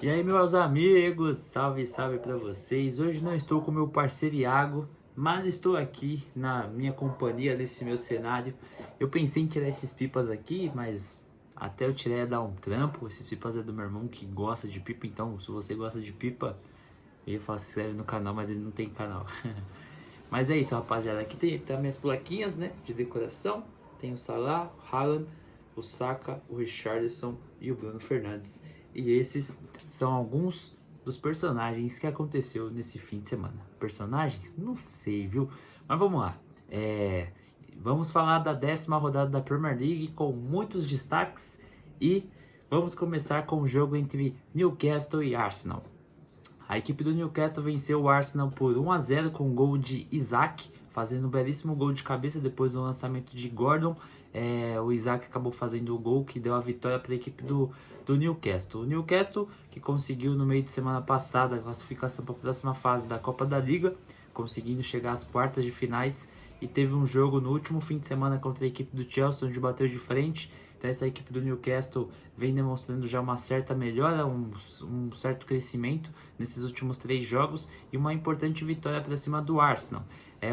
E aí, meus amigos, salve, salve pra vocês. Hoje não estou com meu parceiro Iago, mas estou aqui na minha companhia, nesse meu cenário. Eu pensei em tirar esses pipas aqui, mas até eu tirar ia dar um trampo. Esses pipas é do meu irmão que gosta de pipa, então se você gosta de pipa, eu ia falar se inscreve no canal, mas ele não tem canal. Mas é isso, rapaziada. Aqui tem minhas plaquinhas, né, de decoração. Tem o Salah, o Haaland, o Saka, o Richarlison e o Bruno Fernandes. E esses são alguns dos personagens que aconteceu nesse fim de semana. Personagens? Não sei, viu? Mas vamos lá. Vamos falar da 10ª rodada da Premier League com muitos destaques e vamos começar com o jogo entre Newcastle e Arsenal. A equipe do Newcastle venceu o Arsenal por 1-0 com um gol de Isaac, fazendo um belíssimo gol de cabeça depois do lançamento de Gordon. O Isaac acabou fazendo o gol que deu a vitória para a equipe do Newcastle. O Newcastle que conseguiu no meio de semana passada a classificação para a próxima fase da Copa da Liga, conseguindo chegar às quartas de finais, e teve um jogo no último fim de semana contra a equipe do Chelsea, onde bateu de frente. Então essa equipe do Newcastle vem demonstrando já uma certa melhora, um certo crescimento nesses últimos 3 jogos e uma importante vitória para cima do Arsenal.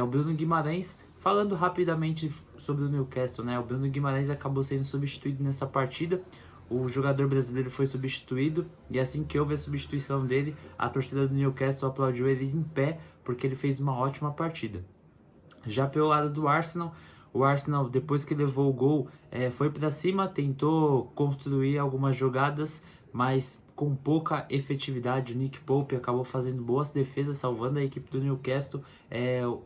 O Bruno Guimarães, falando rapidamente sobre o Newcastle, né? O Bruno Guimarães acabou sendo substituído nessa partida. O jogador brasileiro foi substituído e assim que houve a substituição dele, a torcida do Newcastle aplaudiu ele em pé porque ele fez uma ótima partida. Já pelo lado do Arsenal, o Arsenal, depois que levou o gol, foi para cima, tentou construir algumas jogadas, mas com pouca efetividade. O Nick Pope acabou fazendo boas defesas, salvando a equipe do Newcastle.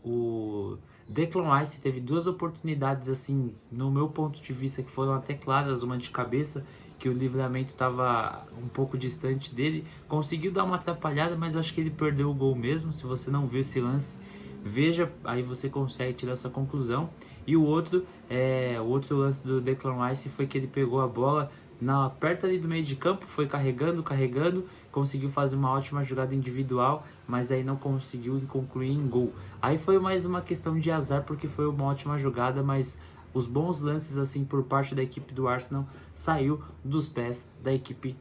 O Declan Rice teve 2 oportunidades, assim, no meu ponto de vista, que foram até claras, uma de cabeça, que o livramento estava um pouco distante dele. Conseguiu dar uma atrapalhada, mas eu acho que ele perdeu o gol mesmo. Se você não viu esse lance, veja, aí você consegue tirar sua conclusão. E o outro lance do Declan Rice foi que ele pegou a bola perto ali do meio de campo, foi carregando, conseguiu fazer uma ótima jogada individual, mas aí não conseguiu concluir em gol. Aí foi mais uma questão de azar, porque foi uma ótima jogada, mas os bons lances assim por parte da equipe do Arsenal saiu dos pés da equipe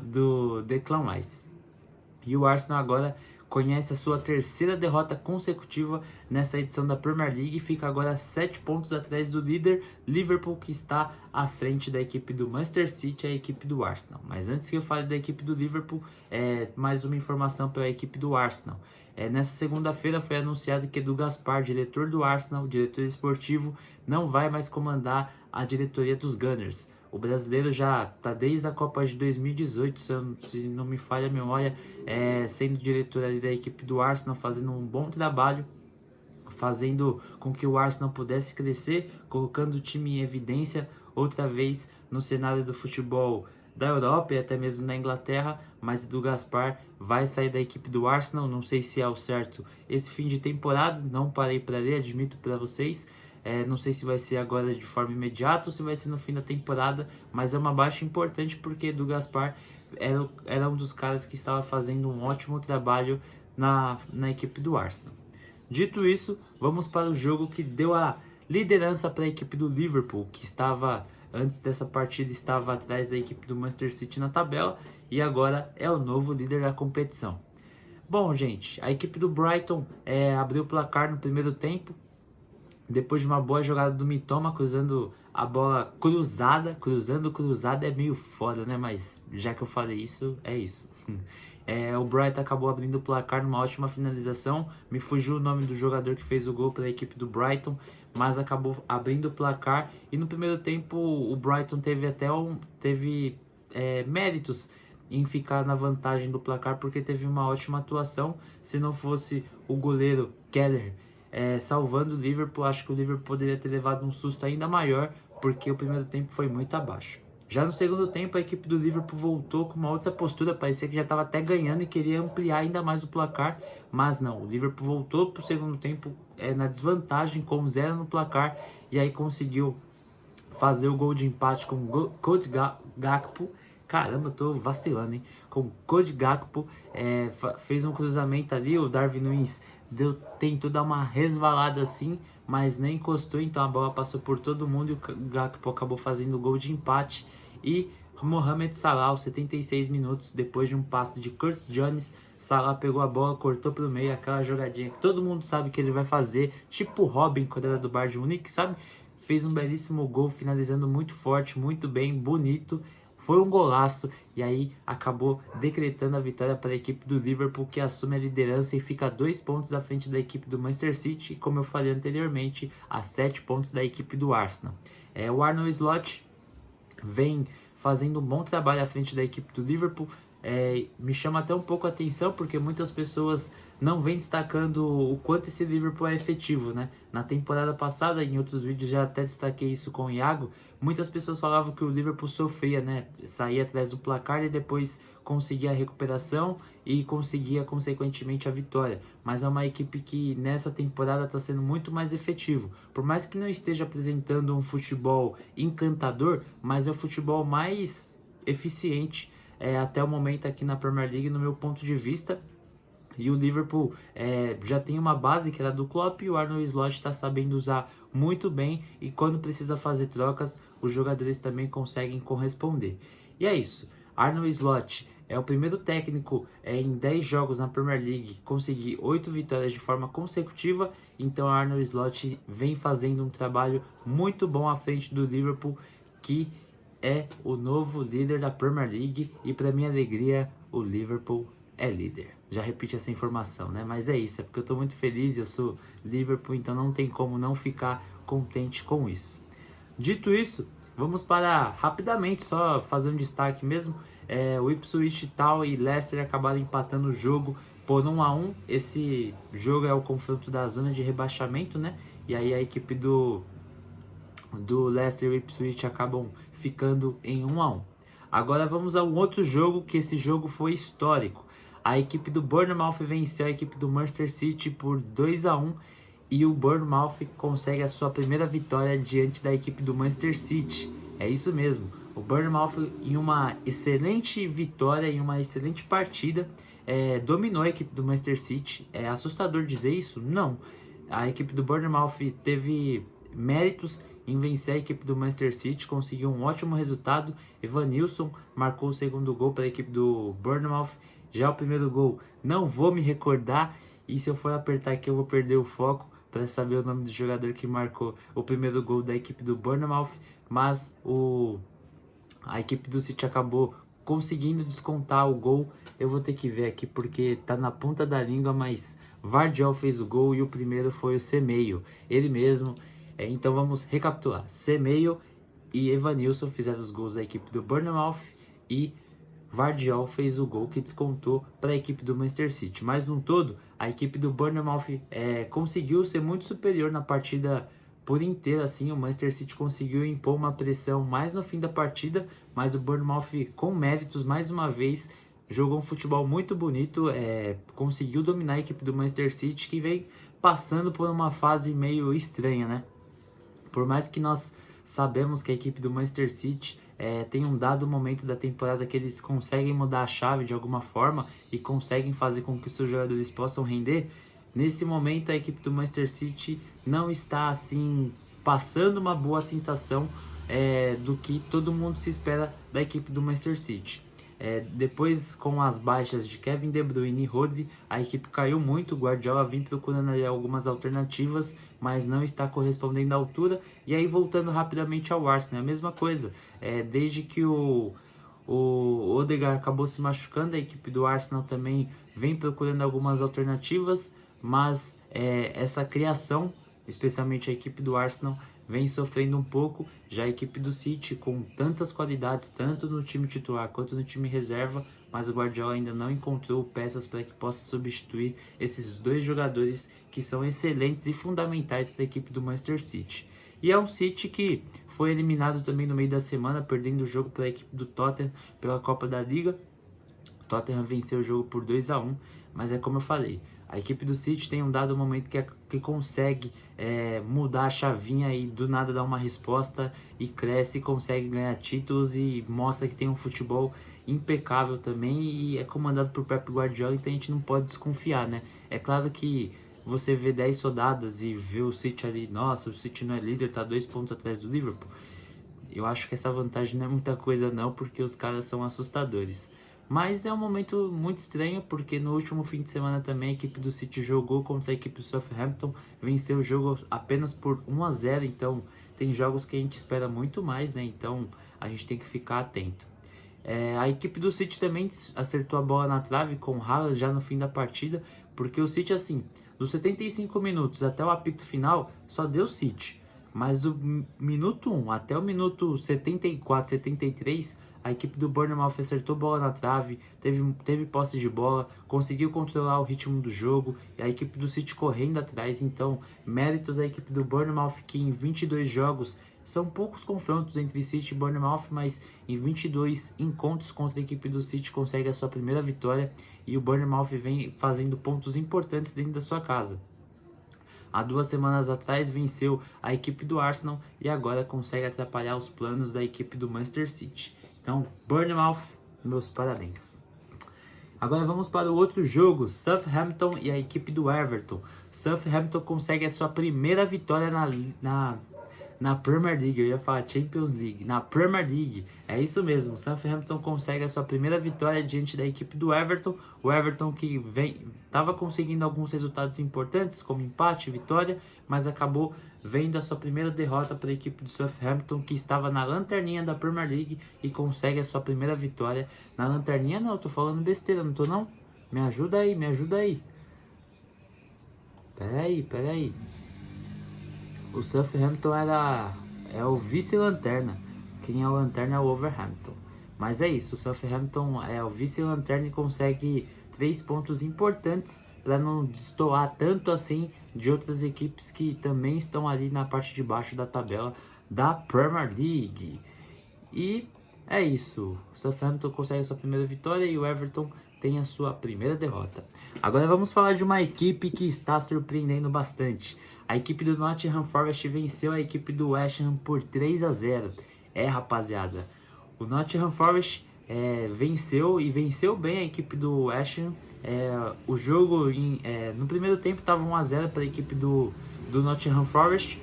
do Declan Rice. E o Arsenal agora conhece a sua 3ª derrota consecutiva nessa edição da Premier League e fica agora 7 pontos atrás do líder Liverpool, que está à frente da equipe do Manchester City, a equipe do Arsenal. Mas antes que eu fale da equipe do Liverpool, mais uma informação para a equipe do Arsenal. Nessa segunda-feira foi anunciado que Edu Gaspar, diretor do Arsenal, diretor esportivo, não vai mais comandar a diretoria dos Gunners. O brasileiro já está desde a Copa de 2018, se não me falha a memória, sendo diretor ali da equipe do Arsenal, fazendo um bom trabalho, fazendo com que o Arsenal pudesse crescer, colocando o time em evidência outra vez no cenário do futebol da Europa e até mesmo na Inglaterra. Mas Edu Gaspar vai sair da equipe do Arsenal, não sei se é o certo esse fim de temporada, não parei para ler, admito para vocês. Não sei se vai ser agora de forma imediata ou se vai ser no fim da temporada, mas é uma baixa importante porque Edu Gaspar era um dos caras que estava fazendo um ótimo trabalho na equipe do Arsenal. Dito isso, vamos para o jogo que deu a liderança para a equipe do Liverpool, que estava, antes dessa partida, estava atrás da equipe do Manchester City na tabela e agora é o novo líder da competição. Bom, gente, a equipe do Brighton abriu o placar no primeiro tempo, depois de uma boa jogada do Mitoma, cruzando a bola cruzada é meio foda, né? Mas já que eu falei isso, é isso. O Brighton acabou abrindo o placar numa ótima finalização. Me fugiu o nome do jogador que fez o gol para a equipe do Brighton, mas acabou abrindo o placar. E no primeiro tempo o Brighton teve méritos em ficar na vantagem do placar, porque teve uma ótima atuação. Se não fosse o goleiro Keller salvando o Liverpool, acho que o Liverpool poderia ter levado um susto ainda maior, porque o primeiro tempo foi muito abaixo. Já no segundo tempo, a equipe do Liverpool voltou com uma outra postura, parecia que já estava até ganhando e queria ampliar ainda mais o placar, mas não, o Liverpool voltou para o segundo tempo na desvantagem, com 0 no placar, e aí conseguiu fazer o gol de empate com o Cody Gakpo. Caramba, eu tô vacilando, hein? Com o Cody Gakpo, fez um cruzamento ali, o Darwin Núñez tentou dar uma resvalada assim, mas nem encostou, então a bola passou por todo mundo e o Gakpo acabou fazendo o gol de empate. E Mohamed Salah, aos 76 minutos, depois de um passe de Curtis Jones, Salah pegou a bola, cortou pro meio, aquela jogadinha que todo mundo sabe que ele vai fazer, tipo o Robin quando era do Bayern de Munique, sabe? Fez um belíssimo gol, finalizando muito forte, muito bem, bonito. Foi um golaço e aí acabou decretando a vitória para a equipe do Liverpool, que assume a liderança e fica a 2 pontos à frente da equipe do Manchester City e, como eu falei anteriormente, a 7 pontos da equipe do Arsenal. O Arne Slot vem fazendo um bom trabalho à frente da equipe do Liverpool. Me chama até um pouco a atenção porque muitas pessoas não vêm destacando o quanto esse Liverpool é efetivo, né? Na temporada passada, em outros vídeos já até destaquei isso com o Iago, muitas pessoas falavam que o Liverpool sofria, né? Saía atrás do placar e depois conseguia a recuperação e conseguia consequentemente a vitória. Mas é uma equipe que nessa temporada está sendo muito mais efetivo. Por mais que não esteja apresentando um futebol encantador, mas é o futebol mais eficiente até o momento aqui na Premier League, no meu ponto de vista. E o Liverpool já tem uma base que era do Klopp e o Arne Slot está sabendo usar muito bem. E quando precisa fazer trocas, os jogadores também conseguem corresponder. E é isso. Arne Slot é o primeiro técnico em 10 jogos na Premier League conseguir 8 vitórias de forma consecutiva. Então Arne Slot vem fazendo um trabalho muito bom à frente do Liverpool, que é o novo líder da Premier League. E para minha alegria, o Liverpool é líder. Já repeti essa informação, né? Mas é isso, é porque eu tô muito feliz, eu sou Liverpool, então não tem como não ficar contente com isso. Dito isso, vamos para, rapidamente, só fazer um destaque mesmo. O Ipswich Town e Leicester acabaram empatando o jogo por 1-1. Esse jogo é o confronto da zona de rebaixamento, né? E aí a equipe do Leicester e o Ipswich acabam ficando em 1-1. Agora vamos a um outro jogo, que esse jogo foi histórico. A equipe do Bournemouth venceu a equipe do Manchester City por 2-1 e o Bournemouth consegue a sua primeira vitória diante da equipe do Manchester City. É isso mesmo. O Bournemouth, em uma excelente vitória, em uma excelente partida, dominou a equipe do Manchester City. É assustador dizer isso? Não. A equipe do Bournemouth teve méritos em vencer a equipe do Manchester City, conseguiu um ótimo resultado. Evanilson marcou o segundo gol para a equipe do Bournemouth. Já o primeiro gol, não vou me recordar, e se eu for apertar aqui eu vou perder o foco para saber o nome do jogador que marcou o primeiro gol da equipe do Bournemouth, mas a equipe do City acabou conseguindo descontar o gol. Eu vou ter que ver aqui porque tá na ponta da língua, mas Vardiol fez o gol e o primeiro foi o Semedo, ele mesmo. Então vamos recapitular: Semedo e Evanilson fizeram os gols da equipe do Bournemouth e Vardiol fez o gol que descontou para a equipe do Manchester City. Mas no todo, a equipe do Bournemouth conseguiu ser muito superior na partida por inteiro. Assim, o Manchester City conseguiu impor uma pressão mais no fim da partida, mas o Bournemouth, com méritos, mais uma vez, jogou um futebol muito bonito, conseguiu dominar a equipe do Manchester City, que vem passando por uma fase meio estranha, né? Por mais que nós sabemos que a equipe do Manchester City tem um dado momento da temporada que eles conseguem mudar a chave de alguma forma e conseguem fazer com que os seus jogadores possam render, nesse momento a equipe do Manchester City não está assim passando uma boa sensação do que todo mundo se espera da equipe do Manchester City. Depois, com as baixas de Kevin De Bruyne e Rodri, a equipe caiu muito. O Guardiola vem procurando algumas alternativas, mas não está correspondendo à altura. E aí, voltando rapidamente ao Arsenal, é a mesma coisa. Desde que o Odegaard acabou se machucando, a equipe do Arsenal também vem procurando algumas alternativas, mas essa criação, especialmente a equipe do Arsenal, vem sofrendo um pouco. Já a equipe do City, com tantas qualidades, tanto no time titular quanto no time reserva, mas o Guardiola ainda não encontrou peças para que possa substituir esses dois jogadores que são excelentes e fundamentais para a equipe do Manchester City. E é um City que foi eliminado também no meio da semana, perdendo o jogo para a equipe do Tottenham pela Copa da Liga. O Tottenham venceu o jogo por 2-1, mas é como eu falei, a equipe do City tem um dado momento que consegue mudar a chavinha e do nada dar uma resposta e cresce, consegue ganhar títulos e mostra que tem um futebol impecável também e é comandado por Pep Guardiola, então a gente não pode desconfiar, né? É claro que você vê 10 rodadas e vê o City ali, nossa, o City não é líder, tá 2 pontos atrás do Liverpool. eu acho que essa vantagem não é muita coisa não, porque os caras são assustadores. Mas é um momento muito estranho, porque no último fim de semana também a equipe do City jogou contra a equipe do Southampton, venceu o jogo apenas por 1-0, então tem jogos que a gente espera muito mais, né? Então a gente tem que ficar atento. A equipe do City também acertou a bola na trave com o Haaland já no fim da partida, porque o City, assim, dos 75 minutos até o apito final, só deu City. Mas do minuto 1 até o minuto 74, 73, a equipe do Bournemouth acertou bola na trave, teve posse de bola, conseguiu controlar o ritmo do jogo, e a equipe do City correndo atrás. Então, méritos à equipe do Bournemouth, que em 22 jogos, são poucos confrontos entre City e Bournemouth, mas em 22 encontros contra a equipe do City consegue a sua primeira vitória, e o Bournemouth vem fazendo pontos importantes dentro da sua casa. Há 2 semanas atrás venceu a equipe do Arsenal e agora consegue atrapalhar os planos da equipe do Manchester City. Então, Bournemouth, meus parabéns. Agora vamos para o outro jogo, Southampton e a equipe do Everton. Southampton consegue a sua primeira vitória na Premier League, eu ia falar Champions League, na Premier League, é isso mesmo, Southampton consegue a sua primeira vitória diante da equipe do Everton, o Everton que estava conseguindo alguns resultados importantes, como empate, vitória, mas acabou vendo a sua primeira derrota para a equipe do Southampton, que estava na lanterninha da Premier League e consegue a sua primeira vitória. Na lanterninha não, eu tô falando besteira, não tô não? Me ajuda aí, me ajuda aí. Pera aí. O Southampton é o vice-lanterna. Quem é o lanterna é o Wolverhampton. Mas é isso, o Southampton é o vice-lanterna e consegue 3 pontos importantes para não destoar tanto assim de outras equipes que também estão ali na parte de baixo da tabela da Premier League. E é isso, o Southampton consegue a sua primeira vitória e o Everton tem a sua primeira derrota. Agora vamos falar de uma equipe que está surpreendendo bastante. A equipe do Nottingham Forest venceu a equipe do West Ham por 3-0. Rapaziada, o Nottingham Forest venceu e venceu bem a equipe do West Ham. O jogo no primeiro tempo estava 1-0 para a equipe do Nottingham Forest.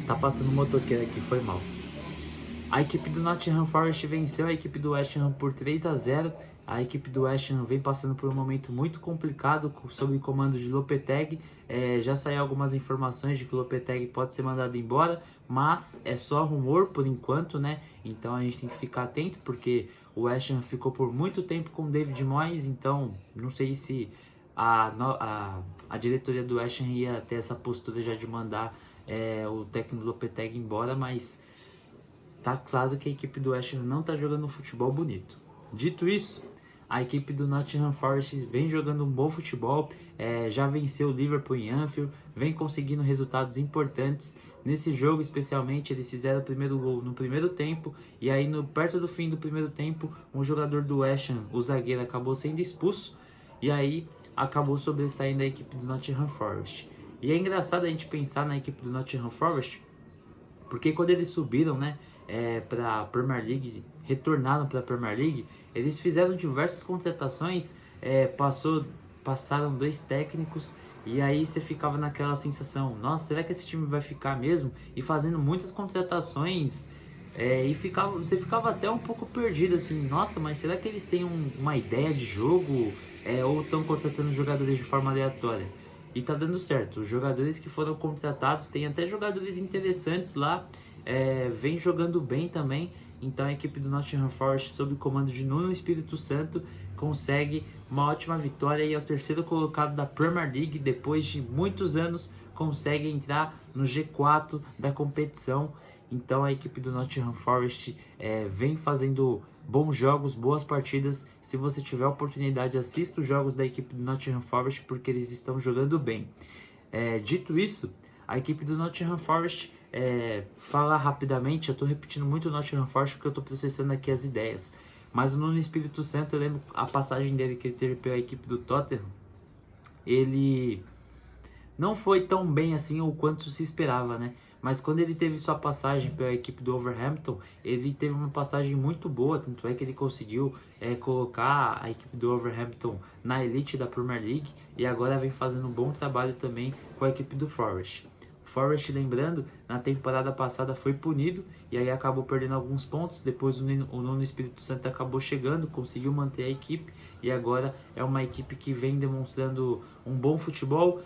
Tá passando um motoqueiro aqui, foi mal. A equipe do Nottingham Forest venceu a equipe do West Ham por 3-0. A equipe do West Ham vem passando por um momento muito complicado sob o comando de Lopetegui. Já saiu algumas informações de que o Lopetegui pode ser mandado embora, mas é só rumor por enquanto, né? Então a gente tem que ficar atento, porque o West Ham ficou por muito tempo com o David Moyes, então não sei se a diretoria do West Ham ia ter essa postura já de mandar o técnico Lopetegui embora, mas tá claro que a equipe do West Ham não tá jogando um futebol bonito. Dito isso, a equipe do Nottingham Forest vem jogando um bom futebol, já venceu o Liverpool em Anfield, vem conseguindo resultados importantes. Nesse jogo especialmente, eles fizeram o primeiro gol no primeiro tempo, e aí perto do fim do primeiro tempo, um jogador do West Ham, o zagueiro, acabou sendo expulso, e aí acabou sobressaindo a equipe do Nottingham Forest. E é engraçado a gente pensar na equipe do Nottingham Forest, porque quando eles subiram, né, para a Premier League, retornaram para a Premier League, eles fizeram diversas contratações, passaram 2 técnicos, e aí você ficava naquela sensação, nossa, será que esse time vai ficar mesmo? E fazendo muitas contratações, você ficava até um pouco perdido, assim, nossa, mas será que eles têm uma ideia de jogo, ou estão contratando jogadores de forma aleatória? E tá dando certo, os jogadores que foram contratados, tem até jogadores interessantes lá, vem jogando bem também. Então a equipe do Nottingham Forest, sob o comando de Nuno Espírito Santo, consegue uma ótima vitória e é o terceiro colocado da Premier League. Depois de muitos anos, consegue entrar no G4 da competição. Então a equipe do Nottingham Forest vem fazendo bons jogos, boas partidas. Se você tiver a oportunidade, assista os jogos da equipe do Nottingham Forest, porque eles estão jogando bem. Dito isso, a equipe do Nottingham Forest, falar rapidamente, eu tô repetindo muito o Nottingham Forest porque eu tô processando aqui as ideias. Mas o Nuno Espírito Santo, eu lembro a passagem dele que ele teve pela equipe do Tottenham, ele não foi tão bem assim o quanto se esperava, né? Mas quando ele teve sua passagem pela equipe do Wolverhampton, ele teve uma passagem muito boa, tanto é que ele conseguiu colocar a equipe do Wolverhampton na elite da Premier League, e agora vem fazendo um bom trabalho também com a equipe do Forest. Forest, lembrando, na temporada passada foi punido e aí acabou perdendo alguns pontos. Depois o Nuno Espírito Santo acabou chegando, conseguiu manter a equipe e agora é uma equipe que vem demonstrando um bom futebol.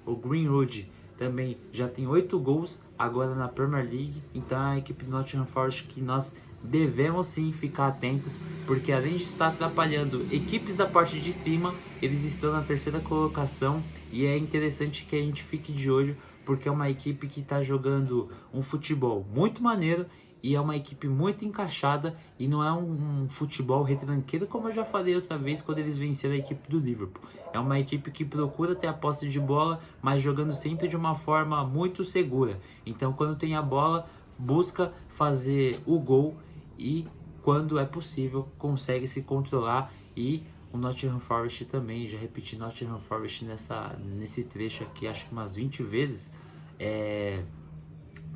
O Greenwood também já tem 8 gols agora na Premier League, então é a equipe do Nottingham Forest que nós devemos sim ficar atentos, porque além de estar atrapalhando equipes da parte de cima, eles estão na terceira colocação e é interessante que a gente fique de olho, porque é uma equipe que está jogando um futebol muito maneiro e é uma equipe muito encaixada e não é um futebol retranqueiro, como eu já falei outra vez quando eles venceram a equipe do Liverpool. É uma equipe que procura ter a posse de bola, mas jogando sempre de uma forma muito segura. Então quando tem a bola, busca fazer o gol e quando é possível consegue se controlar. E o Nottingham Forest também, já repeti Nottingham Forest nesse trecho aqui acho que umas 20 vezes,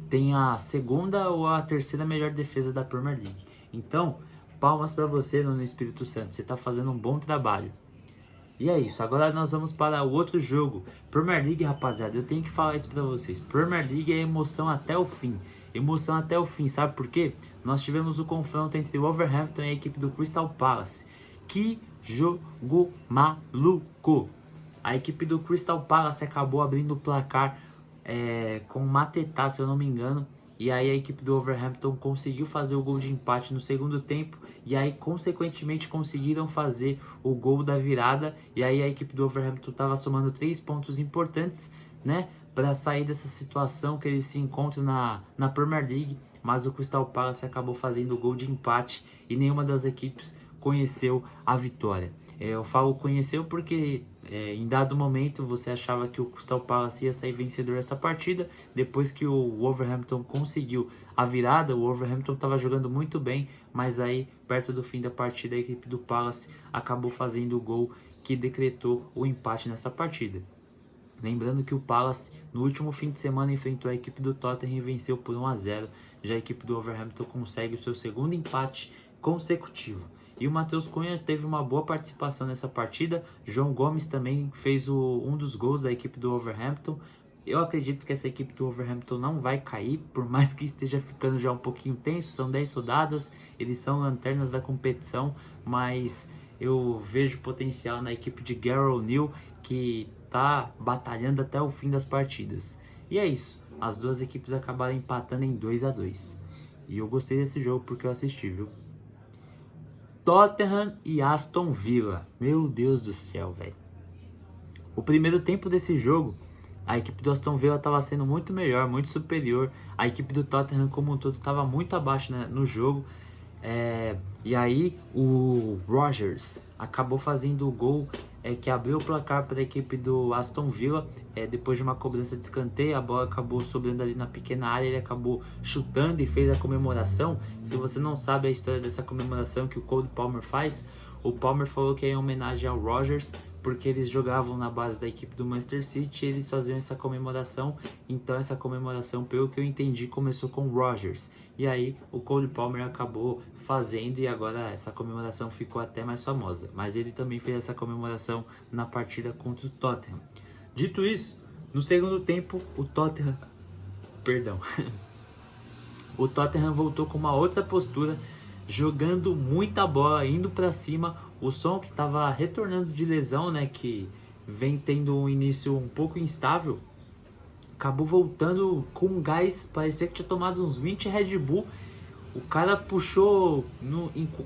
tem a segunda ou a terceira melhor defesa da Premier League. Então, palmas para você, Nuno Espírito Santo, você está fazendo um bom trabalho. E é isso, agora nós vamos para o outro jogo. Premier League, rapaziada, eu tenho que falar isso para vocês. Premier League é emoção até o fim. Emoção até o fim, sabe por quê? Nós tivemos o confronto entre o Wolverhampton e a equipe do Crystal Palace. Que jogo maluco! A equipe do Crystal Palace acabou abrindo o placar com o Matetá, se eu não me engano. E aí a equipe do Wolverhampton conseguiu fazer o gol de empate no segundo tempo. E aí, consequentemente, conseguiram fazer o gol da virada. E aí a equipe do Wolverhampton estava somando 3 pontos importantes, né? Para sair dessa situação que eles se encontram na Premier League. Mas o Crystal Palace acabou fazendo o gol de empate e nenhuma das equipes conheceu a vitória. Eu falo conheceu porque em dado momento você achava que o Crystal Palace ia sair vencedor dessa partida. Depois que o Wolverhampton conseguiu a virada, o Wolverhampton estava jogando muito bem, mas aí perto do fim da partida a equipe do Palace acabou fazendo o gol que decretou o empate nessa partida. Lembrando que o Palace no último fim de semana enfrentou a equipe do Tottenham e venceu por 1-0. Já a equipe do Wolverhampton consegue o seu segundo empate consecutivo. E o Matheus Cunha teve uma boa participação nessa partida. João Gomes também fez um dos gols da equipe do Wolverhampton. Eu acredito que essa equipe do Wolverhampton não vai cair, por mais que esteja ficando já um pouquinho tenso. São 10 rodadas, eles são lanternas da competição, mas eu vejo potencial na equipe de Gary O'Neill, que tá batalhando até o fim das partidas. E é isso, as duas equipes acabaram empatando em 2-2. E eu gostei desse jogo porque eu assisti, viu? Tottenham e Aston Villa. Meu Deus do céu, velho. O primeiro tempo desse jogo, a equipe do Aston Villa estava sendo muito melhor, muito superior. A equipe do Tottenham como um todo estava muito abaixo, né, no jogo. E aí o Rodgers acabou fazendo o gol que abriu o placar para a equipe do Aston Villa. Depois de uma cobrança de escanteio, a bola acabou sobrando ali na pequena área, ele acabou chutando e fez a comemoração. Se você não sabe a história dessa comemoração que o Cole Palmer faz, o Palmer falou que é em homenagem ao Rodgers, porque eles jogavam na base da equipe do Manchester City e eles faziam essa comemoração. Então essa comemoração, pelo que eu entendi, começou com o Rodgers. E aí o Cole Palmer acabou fazendo e agora essa comemoração ficou até mais famosa. Mas ele também fez essa comemoração na partida contra o Tottenham. Dito isso, no segundo tempo o Tottenham voltou com uma outra postura, jogando muita bola, indo para cima. O Son, que estava retornando de lesão, né, que vem tendo um início um pouco instável, acabou voltando com gás, parecia que tinha tomado uns 20 Red Bull. O cara puxou,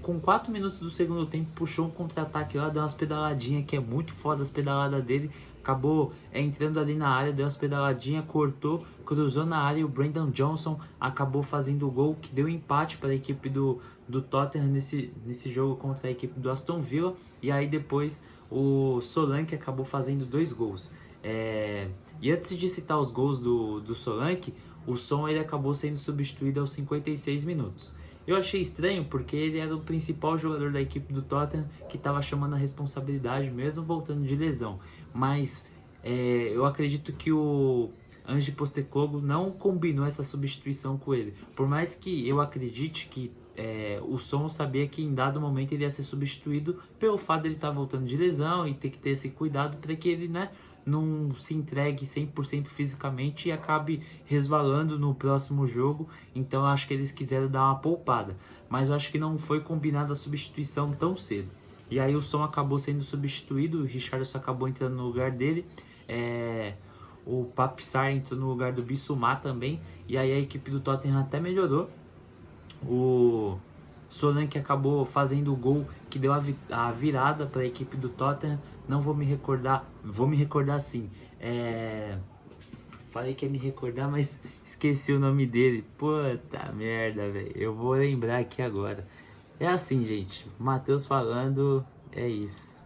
com 4 minutos do segundo tempo, puxou um contra-ataque lá, deu umas pedaladinhas, que é muito foda as pedaladas dele. Acabou entrando ali na área, deu umas pedaladinhas, cortou, cruzou na área e o Brendan Johnson acabou fazendo o gol que deu empate para a equipe do Tottenham nesse jogo contra a equipe do Aston Villa. E aí depois o Solanke acabou fazendo 2 gols. E antes de citar os gols do Solanke, o Son ele acabou sendo substituído aos 56 minutos. Eu achei estranho porque ele era o principal jogador da equipe do Tottenham que estava chamando a responsabilidade mesmo voltando de lesão. Mas eu acredito que o Ange Postecoglou não combinou essa substituição com ele. Por mais que eu acredite que o Son sabia que em dado momento ele ia ser substituído pelo fato de ele estar voltando de lesão e ter que ter esse cuidado para que ele, né, não se entregue 100% fisicamente e acabe resvalando no próximo jogo. Então eu acho que eles quiseram dar uma poupada, mas eu acho que não foi combinada a substituição tão cedo. E aí o Son acabou sendo substituído, o Richarlison acabou entrando no lugar dele, o Pape Sarr entrou no lugar do Bissouma também, e aí a equipe do Tottenham até melhorou. O Solanke acabou fazendo o gol que deu a virada para a equipe do Tottenham. Não vou me recordar, vou me recordar sim. Falei que ia me recordar, mas esqueci o nome dele. Puta merda, velho. Eu vou lembrar aqui agora. É assim, gente. Matheus falando, é isso.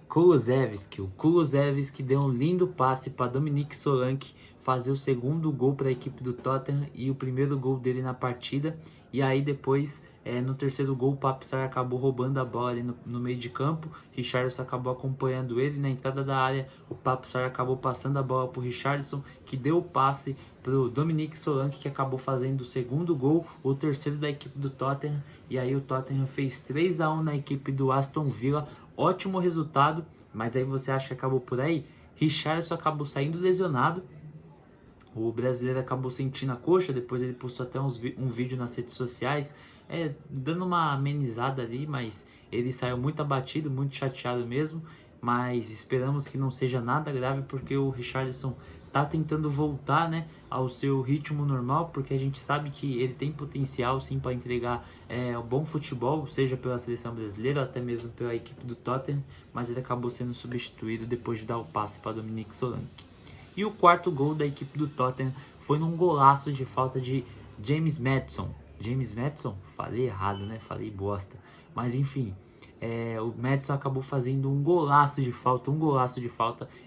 O Kulusevski deu um lindo passe para Dominique Solanke fazer o segundo gol para a equipe do Tottenham e o primeiro gol dele na partida. E aí depois, no terceiro gol, o Pape Sarr acabou roubando a bola ali no meio de campo. Richarlison acabou acompanhando ele na entrada da área. O Pape Sarr acabou passando a bola para o Richarlison, que deu o passe para o Dominique Solanke, que acabou fazendo o segundo gol, o terceiro da equipe do Tottenham. E aí o Tottenham fez 3-1 na equipe do Aston Villa. Ótimo resultado, mas aí você acha que acabou por aí? Richarlison acabou saindo lesionado. O brasileiro acabou sentindo a coxa, depois ele postou até um vídeo nas redes sociais, dando uma amenizada ali, mas ele saiu muito abatido, muito chateado mesmo. Mas esperamos que não seja nada grave, porque o Richarlison tá tentando voltar, né, ao seu ritmo normal, porque a gente sabe que ele tem potencial sim para entregar um bom futebol, seja pela seleção brasileira ou até mesmo pela equipe do Tottenham, mas ele acabou sendo substituído depois de dar o passe para Dominique Solanke. E o quarto gol da equipe do Tottenham foi num golaço de falta de James Maddison. James Maddison? Falei errado, né? Falei bosta. Mas enfim, o Maddison acabou fazendo um golaço de falta,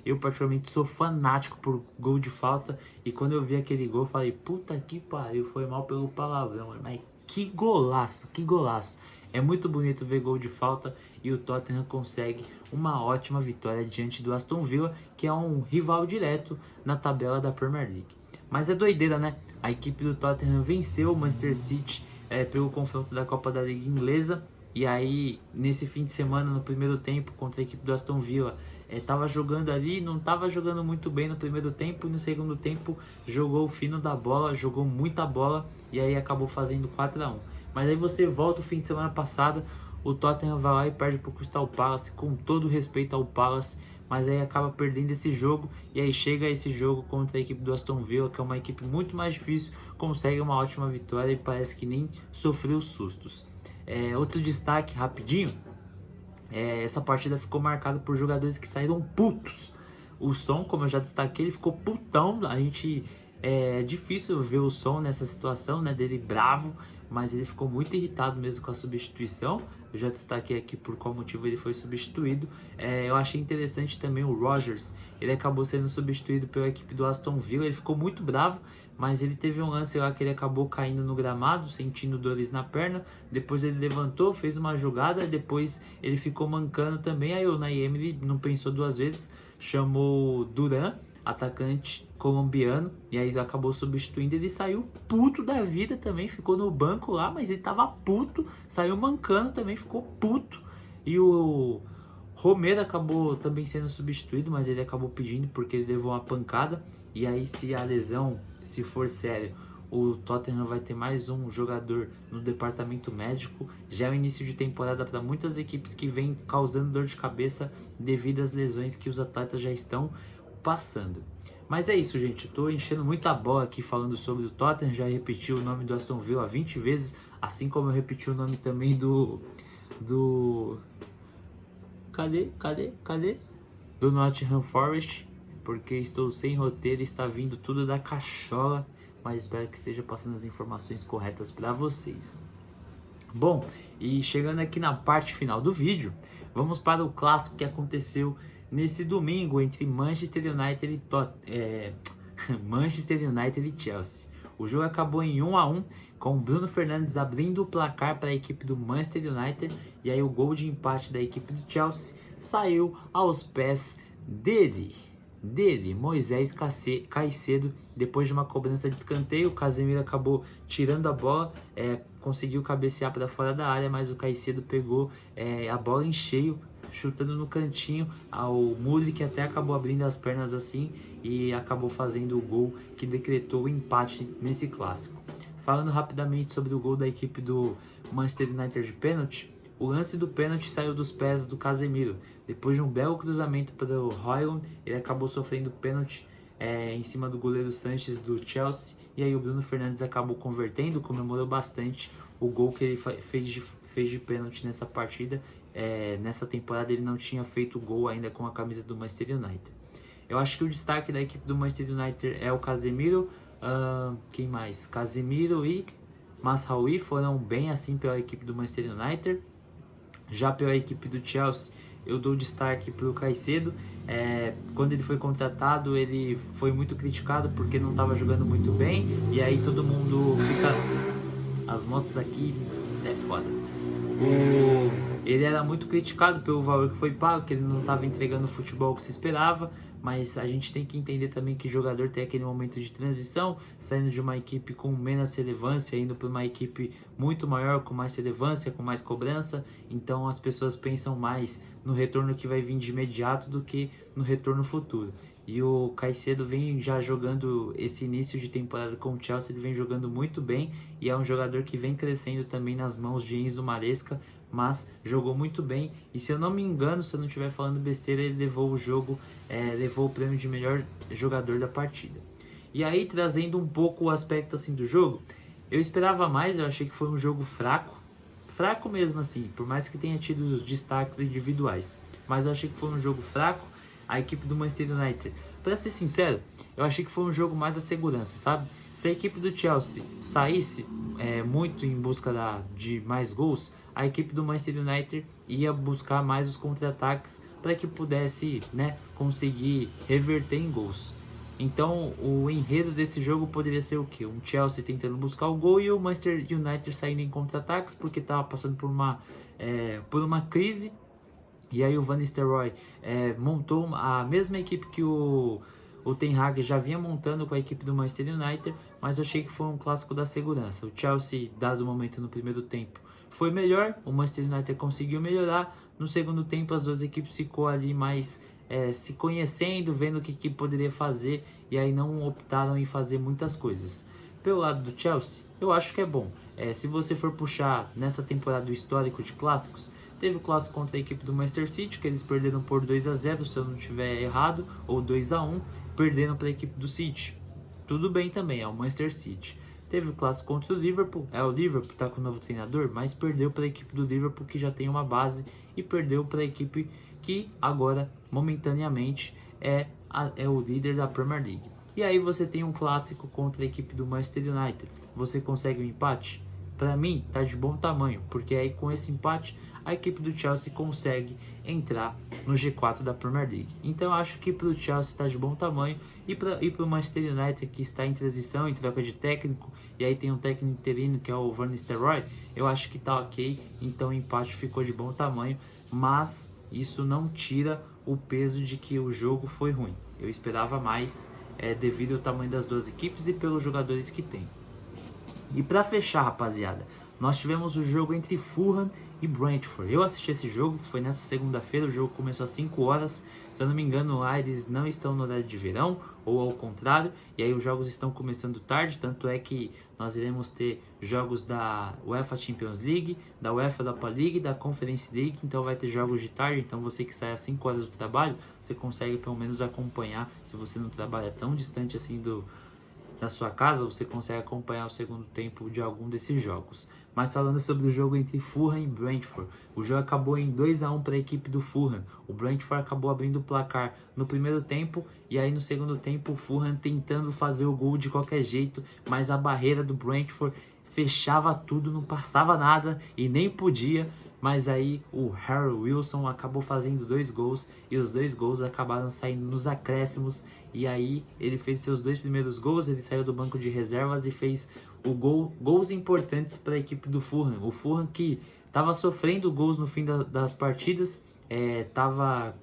Eu particularmente sou fanático por gol de falta. E quando eu vi aquele gol, eu falei, puta que pariu, foi mal pelo palavrão. Mas que golaço, que golaço. É muito bonito ver gol de falta e o Tottenham consegue uma ótima vitória diante do Aston Villa, que é um rival direto na tabela da Premier League. Mas é doideira, né? A equipe do Tottenham venceu o Manchester City pelo confronto da Copa da Liga Inglesa. E aí, nesse fim de semana, no primeiro tempo, contra a equipe do Aston Villa, tava jogando ali, não tava jogando muito bem no primeiro tempo, e no segundo tempo jogou o fino da bola, jogou muita bola, e aí acabou fazendo 4-1. Mas aí você volta o fim de semana passado, o Tottenham vai lá e perde pro Crystal Palace, com todo respeito ao Palace, mas aí acaba perdendo esse jogo, e aí chega esse jogo contra a equipe do Aston Villa, que é uma equipe muito mais difícil, consegue uma ótima vitória e parece que nem sofreu sustos. Outro destaque rapidinho, essa partida ficou marcada por jogadores que saíram putos. O Son, como eu já destaquei, ele ficou putão. É difícil ver o Son nessa situação, né, dele bravo, mas ele ficou muito irritado mesmo com a substituição. Eu já destaquei aqui por qual motivo ele foi substituído. Eu achei interessante também o Rodgers, ele acabou sendo substituído pela equipe do Aston Villa. Ele ficou muito bravo, mas ele teve um lance lá que ele acabou caindo no gramado, sentindo dores na perna. Depois ele levantou, fez uma jogada, depois ele ficou mancando também. Aí o Unai Emery não pensou duas vezes, chamou Duran, atacante colombiano, e aí acabou substituindo. Ele saiu puto da vida também, ficou no banco lá, mas ele tava puto, saiu mancando também, ficou puto. E o Romero acabou também sendo substituído, mas ele acabou pedindo porque ele levou uma pancada. E aí, se a lesão, se for sério, o Tottenham vai ter mais um jogador no departamento médico. Já é o início de temporada para muitas equipes que vêm causando dor de cabeça devido às lesões que os atletas já estão passando. Mas é isso, gente. Eu tô enchendo muita bola aqui falando sobre o Tottenham. Já repeti o nome do Aston Villa 20 vezes, assim como eu repeti o nome também do do Nottingham Forest, porque estou sem roteiro, está vindo tudo da cachola, mas espero que esteja passando as informações corretas para vocês. Bom, e chegando aqui na parte final do vídeo, vamos para o clássico que aconteceu nesse domingo entre Manchester United e Chelsea. O jogo acabou em 1-1, com o Bruno Fernandes abrindo o placar para a equipe do Manchester United, e aí o gol de empate da equipe do Chelsea saiu aos pés dele, Moisés Caicedo. Depois de uma cobrança de escanteio, o Casemiro acabou tirando a bola, conseguiu cabecear para fora da área, mas o Caicedo pegou a bola em cheio, chutando no cantinho ao Mudryk, que até acabou abrindo as pernas assim e acabou fazendo o gol que decretou o empate nesse clássico. Falando rapidamente sobre o gol da equipe do Manchester United de pênalti, o lance do pênalti saiu dos pés do Casemiro. Depois de um belo cruzamento para o Højlund, ele acabou sofrendo pênalti em cima do goleiro Sanches do Chelsea, e aí o Bruno Fernandes acabou convertendo, comemorou bastante o gol que ele fez de pênalti nessa partida. Nessa temporada ele não tinha feito gol ainda com a camisa do Manchester United. Eu acho que o destaque da equipe do Manchester United é o Casemiro. Quem mais? Casemiro e Mazraoui foram bem assim pela equipe do Manchester United. Já pela equipe do Chelsea, eu dou destaque para o Caicedo. Quando ele foi contratado, ele foi muito criticado porque não estava jogando muito bem. E aí todo mundo fica... As motos aqui é foda. Ele era muito criticado pelo valor que foi pago, que ele não estava entregando o futebol que se esperava. Mas a gente tem que entender também que o jogador tem aquele momento de transição, saindo de uma equipe com menos relevância, indo para uma equipe muito maior, com mais relevância, com mais cobrança. Então as pessoas pensam mais no retorno que vai vir de imediato do que no retorno futuro. E o Caicedo vem já jogando esse início de temporada com o Chelsea, ele vem jogando muito bem e é um jogador que vem crescendo também nas mãos de Enzo Maresca, mas jogou muito bem. E se eu não me engano, se eu não estiver falando besteira, ele levou o jogo, levou o prêmio de melhor jogador da partida. E aí, trazendo um pouco o aspecto assim do jogo, eu esperava mais, eu achei que foi um jogo fraco mesmo assim, por mais que tenha tido os destaques individuais, mas eu achei que foi um jogo fraco. A equipe do Manchester United, para ser sincero, eu achei que foi um jogo mais a segurança, sabe? Se a equipe do Chelsea saísse muito em busca de mais gols, a equipe do Manchester United ia buscar mais os contra-ataques para que pudesse, né, conseguir reverter em gols. Então, o enredo desse jogo poderia ser o quê? Um Chelsea tentando buscar o gol e o Manchester United saindo em contra-ataques porque estava passando por uma crise. E aí o Van Nistelrooy montou a mesma equipe que o Ten Hag já vinha montando com a equipe do Manchester United, mas eu achei que foi um clássico da segurança. O Chelsea, dado o momento no primeiro tempo, foi melhor, o Manchester United conseguiu melhorar. No segundo tempo as duas equipes ficou ali mais se conhecendo, vendo o que poderia fazer, e aí não optaram em fazer muitas coisas. Pelo lado do Chelsea, eu acho que é bom. Se você for puxar nessa temporada o histórico de clássicos, teve o clássico contra a equipe do Manchester City, que eles perderam por 2-0, se eu não estiver errado, ou 2-1, perdendo para a equipe do City. Tudo bem também, é o Manchester City. Teve o clássico contra o Liverpool, o Liverpool está com o novo treinador, mas perdeu para a equipe do Liverpool, que já tem uma base, e perdeu para a equipe que agora, momentaneamente, é o líder da Premier League. E aí você tem um clássico contra a equipe do Manchester United. Você consegue um empate? Para mim, tá de bom tamanho, porque aí com esse empate a equipe do Chelsea consegue entrar no G4 da Premier League. Então eu acho que para o Chelsea está de bom tamanho, e para o Manchester United, que está em transição, em troca de técnico, e aí tem um técnico interino que é o Van Nistelrooy, eu acho que tá ok. Então o empate ficou de bom tamanho, mas isso não tira o peso de que o jogo foi ruim. Eu esperava mais devido ao tamanho das duas equipes e pelos jogadores que tem. E para fechar, rapaziada, nós tivemos o jogo entre Fulham e Brentford. Eu assisti esse jogo, foi nessa segunda-feira, o jogo começou às 5 horas. Se eu não me engano, eles não estão no horário de verão, ou ao contrário, e aí os jogos estão começando tarde, tanto é que nós iremos ter jogos da UEFA Champions League, da UEFA Europa League, da Conference League, então vai ter jogos de tarde. Então você que sai às 5 horas do trabalho, você consegue pelo menos acompanhar, se você não trabalha tão distante assim da sua casa, você consegue acompanhar o segundo tempo de algum desses jogos. Mas falando sobre o jogo entre Fulham e Brentford, o jogo acabou em 2-1 para a equipe do Fulham. O Brentford acabou abrindo o placar no primeiro tempo, e aí no segundo tempo o Fulham tentando fazer o gol de qualquer jeito, mas a barreira do Brentford fechava tudo, não passava nada e nem podia. Mas aí o Harry Wilson acabou fazendo 2 gols, e os 2 gols acabaram saindo nos acréscimos. E aí ele fez seus 2 primeiros gols, ele saiu do banco de reservas e fez gols importantes para a equipe do Fulham. O Fulham que estava sofrendo gols no fim das partidas, estava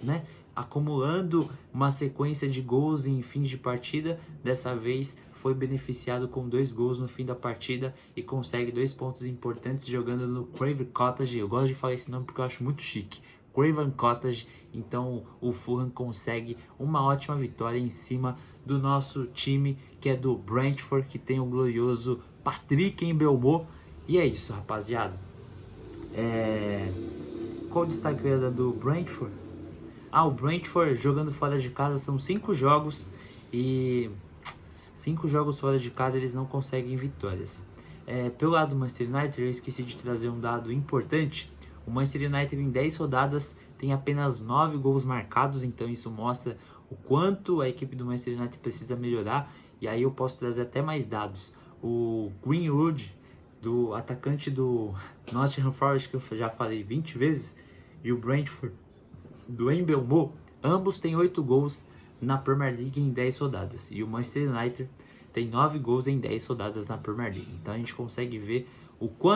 acumulando uma sequência de gols em fins de partida. Dessa vez foi beneficiado com 2 gols no fim da partida e consegue 2 pontos importantes jogando no Craven Cottage. Eu gosto de falar esse nome porque eu acho muito chique. Craven Cottage. Então o Fulham consegue uma ótima vitória em cima do nosso time, que é do Brentford, que tem o glorioso Patrick Mbeumo. E é isso, rapaziada. Qual o destaque que eu ia dar do Brentford? O Brentford jogando fora de casa são 5 jogos e 5 jogos fora de casa eles não conseguem vitórias. Pelo lado do Manchester United, eu esqueci de trazer um dado importante. O Manchester United em 10 rodadas tem apenas 9 gols marcados, então isso mostra o quanto a equipe do Manchester United precisa melhorar. E aí eu posso trazer até mais dados. O Greenwood, do atacante do Nottingham Forest, que eu já falei 20 vezes, e o Brentford, do Mbeumo, ambos têm 8 gols na Premier League em 10 rodadas. E o Manchester United tem 9 gols em 10 rodadas na Premier League. Então a gente consegue ver o quanto